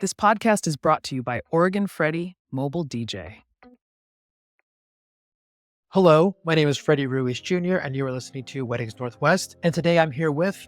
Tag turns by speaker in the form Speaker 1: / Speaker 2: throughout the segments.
Speaker 1: This podcast is brought to you by Oregon Freddy Mobile DJ.
Speaker 2: Hello, my name is Freddy Ruiz Jr., and you are listening to Weddings Northwest. And today I'm here with...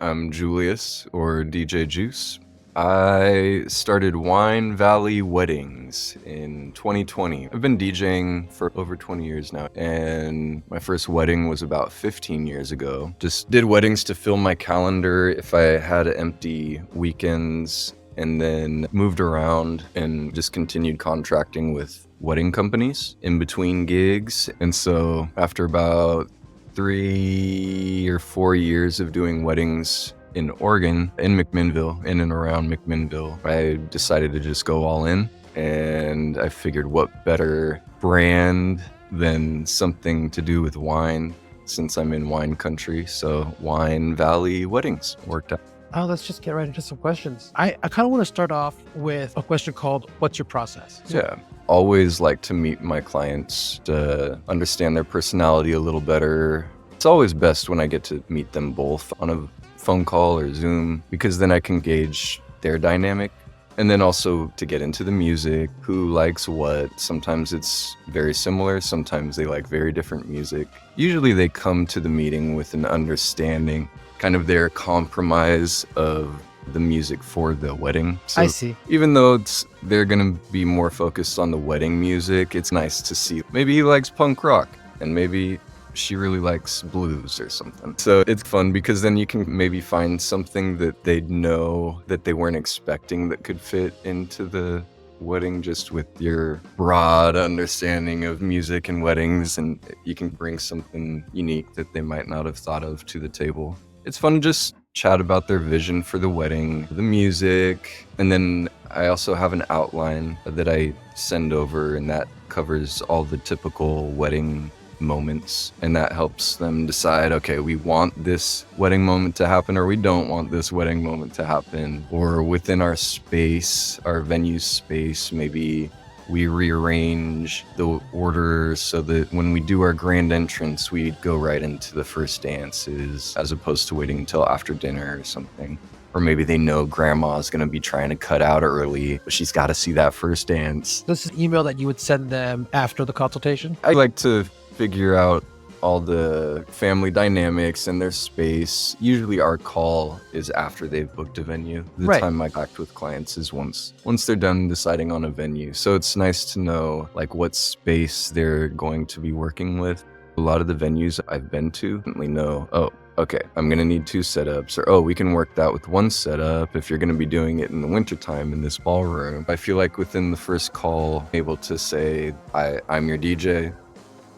Speaker 3: I'm Julius, or DJ Juice. I started Wine Valley Weddings in 2020. I've been DJing for over 20 years now, and my first wedding was about 15 years ago. Just did weddings to fill my calendar if I had empty weekends, and then moved around and just continued contracting with wedding companies in between gigs. And so after about 3 or 4 years of doing weddings in Oregon, in McMinnville, in and around McMinnville, I decided to just go all in. And I figured what better brand than something to do with wine, since I'm in wine country. So Wine Valley Weddings worked out.
Speaker 2: Let's just get right into some questions. I kind of want to start off with a question called, what's your process?
Speaker 3: Yeah. Always like to meet my clients to understand their personality a little better. It's always best when I get to meet them both on a phone call or Zoom, because then I can gauge their dynamic. And then also to get into the music, who likes what. Sometimes it's very similar, sometimes they like very different music. Usually they come to the meeting with an understanding, kind of their compromise of the music for the wedding. So
Speaker 2: I see.
Speaker 3: Even though they're gonna be more focused on the wedding music, it's nice to see. Maybe he likes punk rock, and maybe she really likes blues or something. So it's fun because then you can maybe find something that they'd know that they weren't expecting that could fit into the wedding, just with your broad understanding of music and weddings, and you can bring something unique that they might not have thought of to the table. It's fun to just chat about their vision for the wedding, the music, and then I also have an outline that I send over, and that covers all the typical wedding moments, and that helps them decide, okay, we want this wedding moment to happen, or we don't want this wedding moment to happen. Or within our space, our venue space, maybe we rearrange the order so that when we do our grand entrance, we go right into the first dances as opposed to waiting until after dinner or something. Or maybe they know grandma's gonna be trying to cut out early, but she's gotta see that first dance.
Speaker 2: This is an email that you would send them after the consultation?
Speaker 3: I like to figure out all the family dynamics and their space. Usually our call is after they've booked a venue. The
Speaker 2: Right.
Speaker 3: time I act with clients is once they're done deciding on a venue. So it's nice to know like what space they're going to be working with. A lot of the venues I've been to know, oh, okay, I'm gonna need 2 setups, or oh, we can work that with 1 setup if you're gonna be doing it in the wintertime in this ballroom. I feel like within the first call, able to say, I'm your DJ,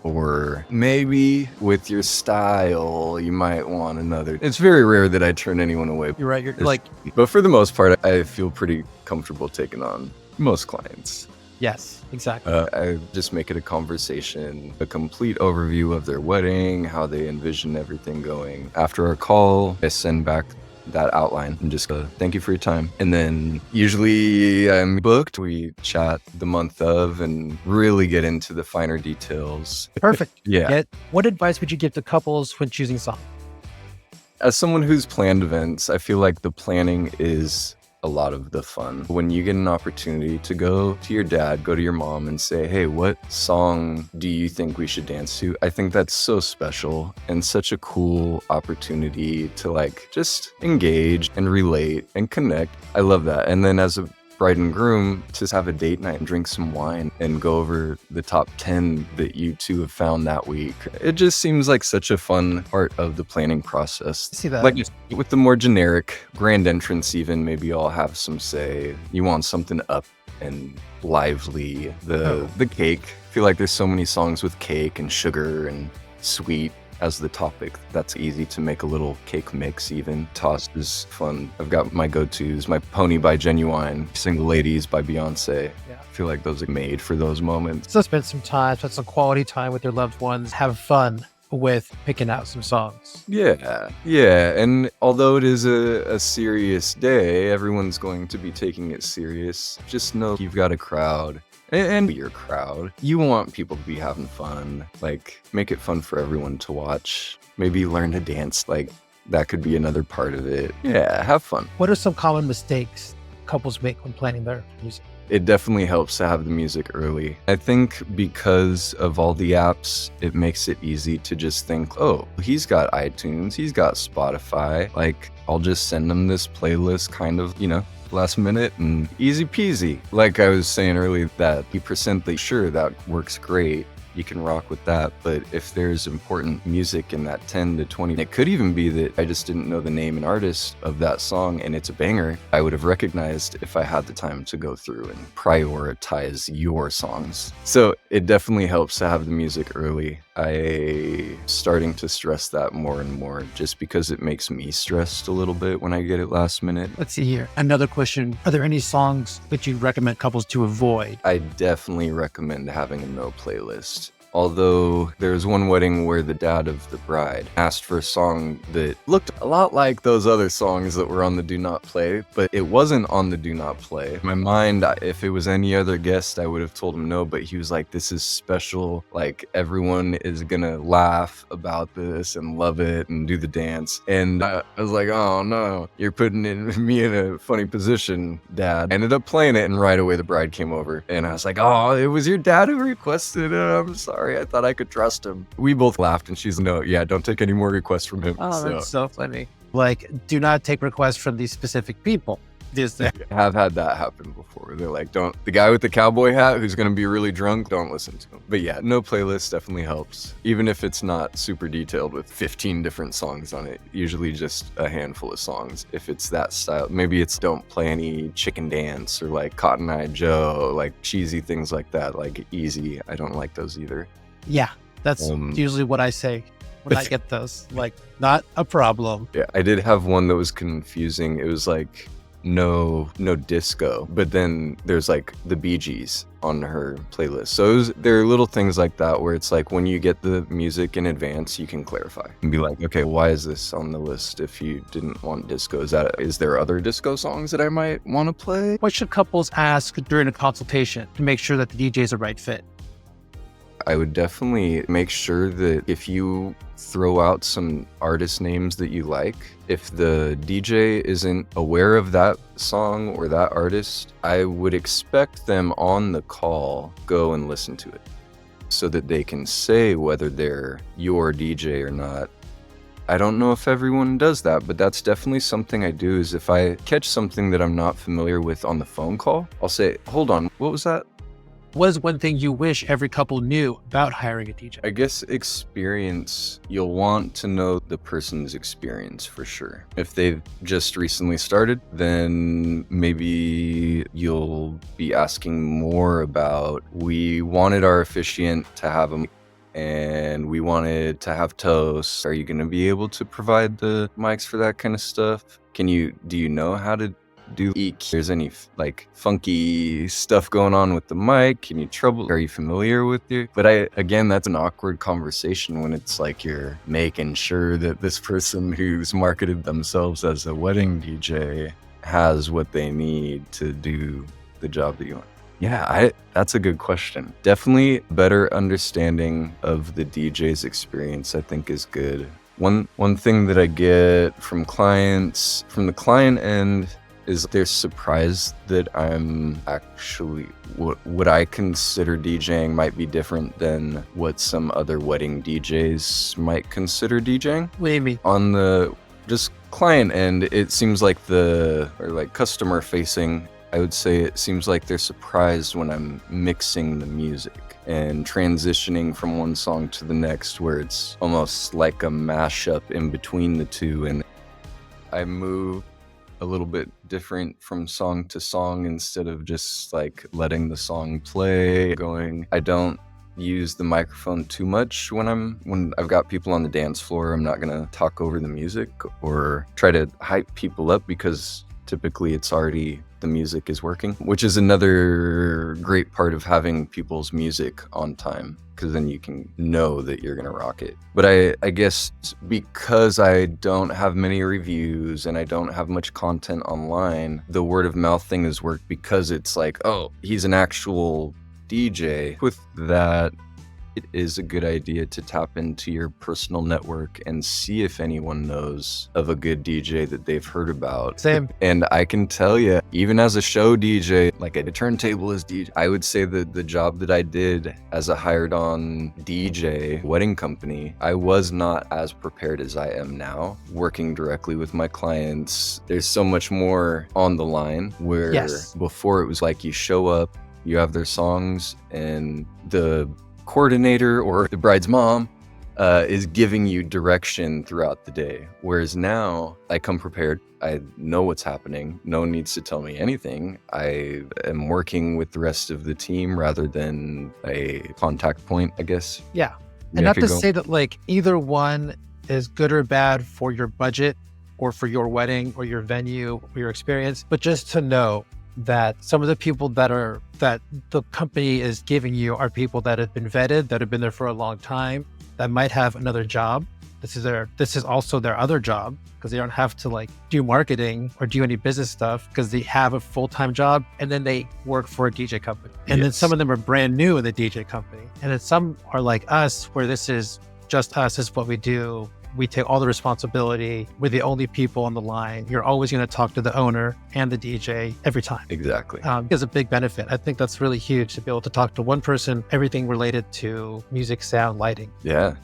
Speaker 3: or maybe with your style, you might want another. It's very rare that I turn anyone away.
Speaker 2: You're right. You're
Speaker 3: It's-
Speaker 2: like,
Speaker 3: But for the most part, I feel pretty comfortable taking on most clients.
Speaker 2: yes, exactly.
Speaker 3: I just make it a conversation, a complete overview of their wedding, how they envision everything going. After our call, I send back that outline and just go, thank you for your time. And then usually I'm booked. We chat the month of and really get into the finer details.
Speaker 2: Perfect.
Speaker 3: Yeah.
Speaker 2: What advice would you give to couples when choosing songs?
Speaker 3: As someone who's planned events, I feel like the planning is a lot of the fun. When you get an opportunity to go to your dad, go to your mom and say, hey, what song do you think we should dance to? I think that's so special and such a cool opportunity to like just engage and relate and connect. I love that. And then as a bride and groom, to have a date night and drink some wine and go over the top 10 that you two have found that week. It just seems like such a fun part of the planning process.
Speaker 2: I see that.
Speaker 3: Like with the more generic grand entrance, even maybe I'll have some say. You want something up and lively. The cake. I feel like there's so many songs with cake and sugar and sweet as the topic. That's easy to make a little cake mix even. Toast is fun. I've got my go-tos, my Pony by Genuine, Single Ladies by Beyonce.
Speaker 2: Yeah.
Speaker 3: I feel like those are made for those moments.
Speaker 2: So spend some quality time with your loved ones, have fun with picking out some songs.
Speaker 3: Yeah. And although it is a serious day, everyone's going to be taking it serious. Just know you've got a crowd. And your crowd. You want people to be having fun. Like, make it fun for everyone to watch. Maybe learn to dance. Like, that could be another part of it. Yeah, have fun.
Speaker 2: What are some common mistakes couples make when planning their music?
Speaker 3: It definitely helps to have the music early. I think because of all the apps, it makes it easy to just think, oh, he's got iTunes, he's got Spotify. Like, I'll just send him this playlist kind of, last minute and easy peasy. Like I was saying earlier, that 80% sure, that works great. You can rock with that. But if there's important music in that 10 to 20, it could even be that I just didn't know the name and artist of that song and it's a banger, I would have recognized if I had the time to go through and prioritize your songs. So it definitely helps to have the music early. I'm starting to stress that more and more just because it makes me stressed a little bit when I get it last minute.
Speaker 2: Let's see here. Another question. Are there any songs that you recommend couples to avoid?
Speaker 3: I definitely recommend having a no playlist. Although there was one wedding where the dad of the bride asked for a song that looked a lot like those other songs that were on the Do Not Play, but it wasn't on the Do Not Play. In my mind, if it was any other guest, I would have told him no, but he was like, this is special. Like, everyone is gonna laugh about this and love it and do the dance. And I was like, oh no, you're putting me in a funny position, Dad. I ended up playing it, and right away the bride came over. And I was like, oh, it was your dad who requested it. I'm sorry. I thought I could trust him. We both laughed, and she's no, yeah, don't take any more requests from him.
Speaker 2: Oh, that's so funny. Like, do not take requests from these specific people.
Speaker 3: I have had that happen before. They're like, the guy with the cowboy hat who's going to be really drunk, don't listen to him. But yeah, no playlist definitely helps. Even if it's not super detailed with 15 different songs on it, usually just a handful of songs. If it's that style, maybe it's don't play any Chicken Dance or like Cotton Eye Joe, like cheesy things like that, like Easy. I don't like those either.
Speaker 2: Yeah, that's usually what I say when I get those. Like, not a problem.
Speaker 3: Yeah, I did have one that was confusing. It was like, no disco, but then there's like the Bee Gees on her playlist. So there are little things like that where it's like when you get the music in advance, you can clarify and be like, okay, why is this on the list if you didn't want disco? Is there other disco songs that I might want to play?
Speaker 2: What should couples ask during a consultation to make sure that the DJ is a right fit?
Speaker 3: I would definitely make sure that if you throw out some artist names that you like, if the DJ isn't aware of that song or that artist, I would expect them on the call go and listen to it so that they can say whether they're your DJ or not. I don't know if everyone does that, but that's definitely something I do. Is if I catch something that I'm not familiar with on the phone call, I'll say, hold on, what was that?
Speaker 2: What is one thing you wish every couple knew about hiring a DJ?
Speaker 3: I guess experience. You'll want to know the person's experience for sure. If they've just recently started, then maybe you'll be asking more about, we wanted our officiant to have a and we wanted to have toast. Are you going to be able to provide the mics for that kind of stuff? Do you know how to do EQ? There's any like funky stuff going on with the mic? Can you are you familiar with it? But again, that's an awkward conversation when it's like you're making sure that this person who's marketed themselves as a wedding DJ has what they need to do the job that you want. Yeah, that's a good question. Definitely better understanding of the DJ's experience, I think, is good. One thing that I get from clients, from the client end, is they're surprised that I'm actually, what I consider DJing might be different than what some other wedding DJs might consider DJing.
Speaker 2: What do you mean?
Speaker 3: On the just client end, it seems like or customer facing, I would say it seems like they're surprised when I'm mixing the music and transitioning from one song to the next, where it's almost like a mashup in between the two. And I move a little bit different from song to song instead of just like letting the song play going. I don't use the microphone too much when I've got people on the dance floor. I'm not gonna talk over the music or try to hype people up, because typically it's already, the music is working, which is another great part of having people's music on time, because then you can know that you're gonna rock it. But I guess because I don't have many reviews and I don't have much content online, the word of mouth thing has worked, because it's like, oh, he's an actual DJ. With that, it is a good idea to tap into your personal network and see if anyone knows of a good DJ that they've heard about.
Speaker 2: Same.
Speaker 3: And I can tell you, even as a show DJ, like a turntable as DJ, I would say that the job that I did as a hired on DJ wedding company, I was not as prepared as I am now. Working directly with my clients, there's so much more on the line, where before it was like you show up, you have their songs, and the coordinator or the bride's mom is giving you direction throughout the day. Whereas now I come prepared. I know what's happening. No one needs to tell me anything. I am working with the rest of the team rather than a contact point, I guess.
Speaker 2: Yeah. And not to say that like either one is good or bad for your budget or for your wedding or your venue or your experience, but just to know that some of the people that the company is giving you are people that have been vetted, that have been there for a long time, that might have another job. This is also their other job, because they don't have to like do marketing or do any business stuff, because they have a full-time job, and then they work for a DJ company. And then some of them are brand new in the DJ company. And then some are like us, where this is just us, this is what we do. We take all the responsibility. We're the only people on the line. You're always going to talk to the owner and the DJ every time.
Speaker 3: Exactly.
Speaker 2: It's a big benefit. I think that's really huge, to be able to talk to one person, everything related to music, sound, lighting.
Speaker 3: Yeah.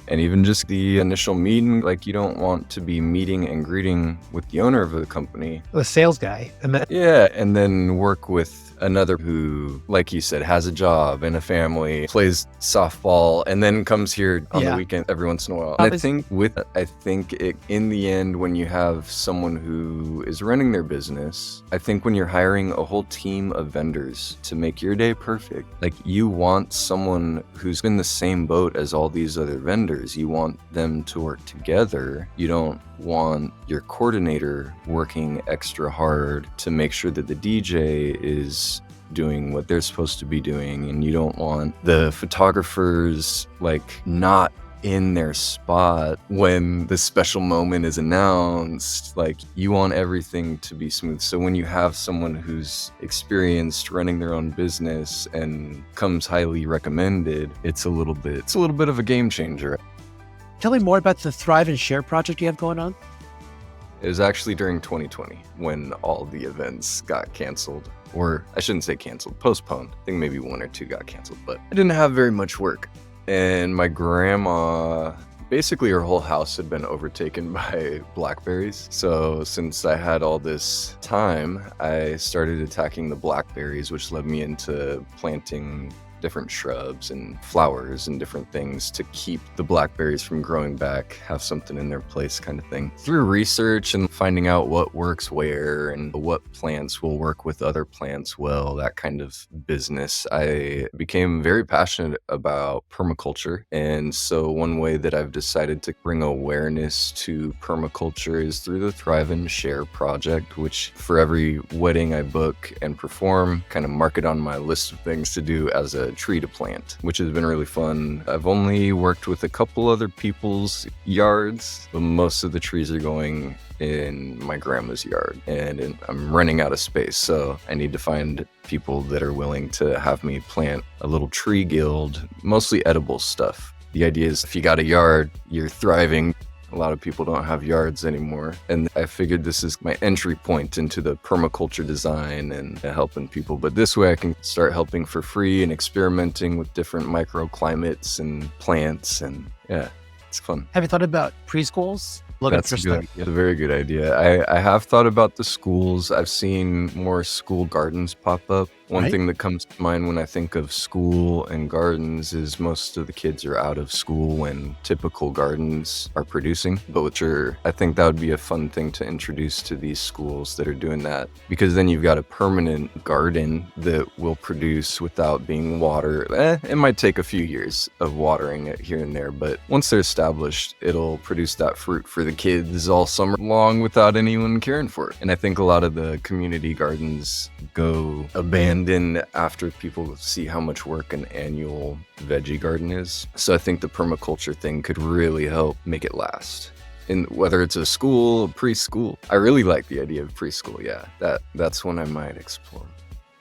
Speaker 3: And even just the initial meeting, like you don't want to be meeting and greeting with the owner of the company.
Speaker 2: The sales guy.
Speaker 3: And then work with another who, like you said, has a job and a family, plays softball, and then comes here on the weekend every once in a while. And I think in the end, when you have someone who is running their business, I think when you're hiring a whole team of vendors to make your day perfect, like you want someone who's in the same boat as all these other vendors. You want them to work together. You don't want your coordinator working extra hard to make sure that the DJ is doing what they're supposed to be doing, and you don't want the photographers like not in their spot when the special moment is announced. Like you want everything to be smooth. So when you have someone who's experienced running their own business and comes highly recommended, it's a little bit of a game changer.
Speaker 2: Tell me more about the Thrive and Share project you have going on.
Speaker 3: It was actually during 2020 when all the events got canceled. Or I shouldn't say canceled, postponed. I think maybe one or two got canceled, but I didn't have very much work. And my grandma, basically her whole house had been overtaken by blackberries. So since I had all this time, I started attacking the blackberries, which led me into planting different shrubs and flowers and different things to keep the blackberries from growing back, have something in their place kind of thing. Through research and finding out what works where and what plants will work with other plants well, that kind of business, I became very passionate about permaculture. And so one way that I've decided to bring awareness to permaculture is through the Thrive and Share project, which for every wedding I book and perform, kind of mark it on my list of things to do as a tree to plant, which has been really fun. I've only worked with a couple other people's yards, but most of the trees are going in my grandma's yard, and I'm running out of space, so I need to find people that are willing to have me plant a little tree guild, mostly edible stuff. The idea is if you got a yard, you're thriving. A lot of people don't have yards anymore. And I figured this is my entry point into the permaculture design and helping people. But this way I can start helping for free and experimenting with different microclimates and plants. And yeah, it's fun.
Speaker 2: Have you thought about preschools?
Speaker 3: That's a very good idea. I have thought about the schools. I've seen more school gardens pop up. One thing that comes to mind when I think of school and gardens is most of the kids are out of school when typical gardens are producing. But I think that would be a fun thing to introduce to these schools that are doing that, because then you've got a permanent garden that will produce without being watered. It might take a few years of watering it here and there, but once they're established, it'll produce that fruit for the kids all summer long without anyone caring for it. And I think a lot of the community gardens go abandoned after people see how much work an annual veggie garden is. So I think the permaculture thing could really help make it last. And whether it's a school, preschool, I really like the idea of preschool. Yeah, that's one I might explore.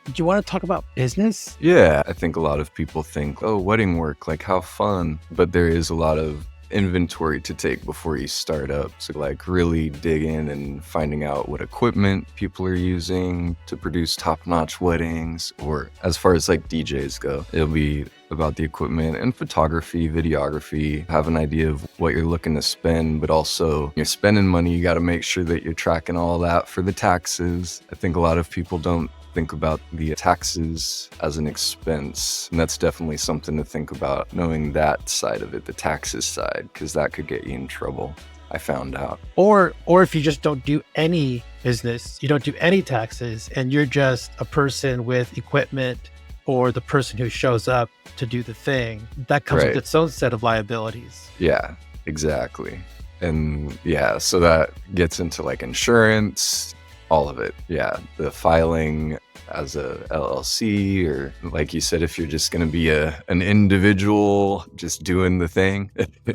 Speaker 2: Do you want to talk about business?
Speaker 3: Yeah, I think a lot of people think, oh, wedding work, like how fun. But there is a lot of inventory to take before you start up. So like really dig in and finding out what equipment people are using to produce top-notch weddings, or as far as like DJs go, it'll be about the equipment and photography, videography, have an idea of what you're looking to spend, but also you're spending money, you got to make sure that you're tracking all that for the taxes. I think a lot of people don't think about the taxes as an expense, and that's definitely something to think about, knowing that side of it, the taxes side, because that could get you in trouble, I found out.
Speaker 2: Or if you just don't do any business, you don't do any taxes, and you're just a person with equipment or the person who shows up to do the thing, that comes with its own set of liabilities.
Speaker 3: Yeah, exactly. And yeah, so that gets into like insurance, all of it. Yeah, the filing as a LLC, or like you said, if you're just going to be an individual just doing the thing.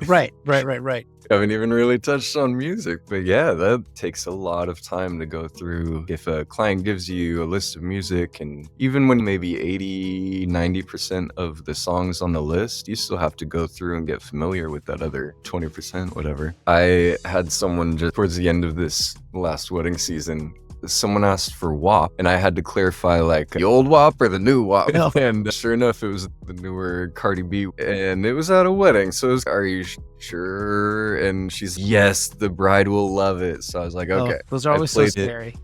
Speaker 2: Right.
Speaker 3: I haven't even really touched on music, but yeah, that takes a lot of time to go through. If a client gives you a list of music, and even when maybe 80-90% of the songs on the list, you still have to go through and get familiar with that other 20%, whatever. I had someone just towards the end of this last wedding season, someone asked for WAP, and I had to clarify like the old WAP or the new WAP.
Speaker 2: Yeah.
Speaker 3: And sure enough, it was the newer Cardi B, and it was at a wedding. So it was, are you sure? And she's, yes, the bride will love it. So I was like, okay.
Speaker 2: Those are always so scary.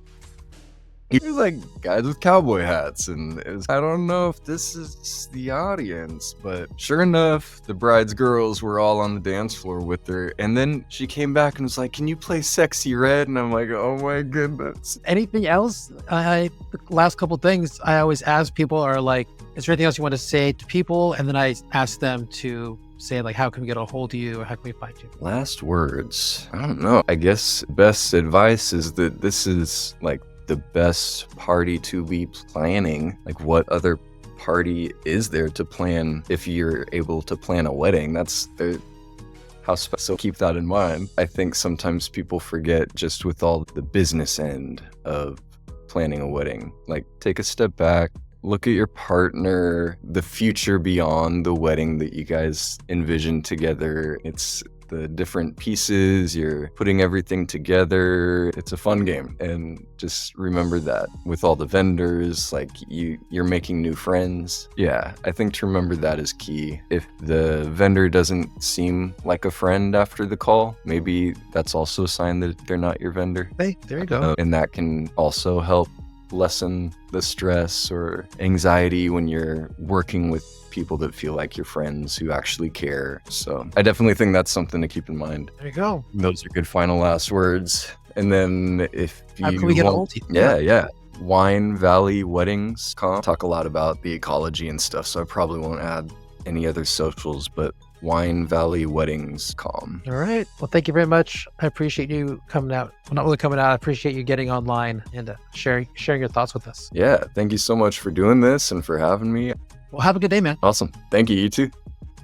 Speaker 3: It was like guys with cowboy hats, and it was, I don't know if this is the audience, but sure enough, the bride's girls were all on the dance floor with her. And then she came back and was like, can you play Sexy Red? And I'm like, oh my goodness.
Speaker 2: Anything else? The last couple things I always ask people are like, is there anything else you want to say to people? And then I ask them to say like, how can we get a hold of you, or how can we find you?
Speaker 3: Last words. I don't know. I guess best advice is that this is like the best party to be planning. Like, what other party is there to plan if you're able to plan a wedding? That's the so keep that in mind. I think sometimes people forget, just with all the business end of planning a wedding, like take a step back, look at your partner, the future beyond the wedding that you guys envision together. It's the different pieces, you're putting everything together. It's a fun game. And just remember that with all the vendors, like you're making new friends. Yeah, I think to remember that is key. If the vendor doesn't seem like a friend after the call, maybe that's also a sign that they're not your vendor.
Speaker 2: Hey, there you go.
Speaker 3: And that can also help lessen the stress or anxiety when you're working with people that feel like your friends who actually care. So I definitely think that's something to keep in mind.
Speaker 2: There you go.
Speaker 3: Those are good final last words. And then if you
Speaker 2: how can we get a hold of you?
Speaker 3: Yeah. Wine Valley Weddings. Talk a lot about the ecology and stuff, so I probably won't add any other socials, but Wine Valley Weddings.
Speaker 2: All right. Well, thank you very much. I appreciate you coming out. Well, not really coming out. I appreciate you getting online and sharing your thoughts with us.
Speaker 3: Yeah. Thank you so much for doing this and for having me.
Speaker 2: Well, have a good day, man.
Speaker 3: Awesome. Thank you. You too.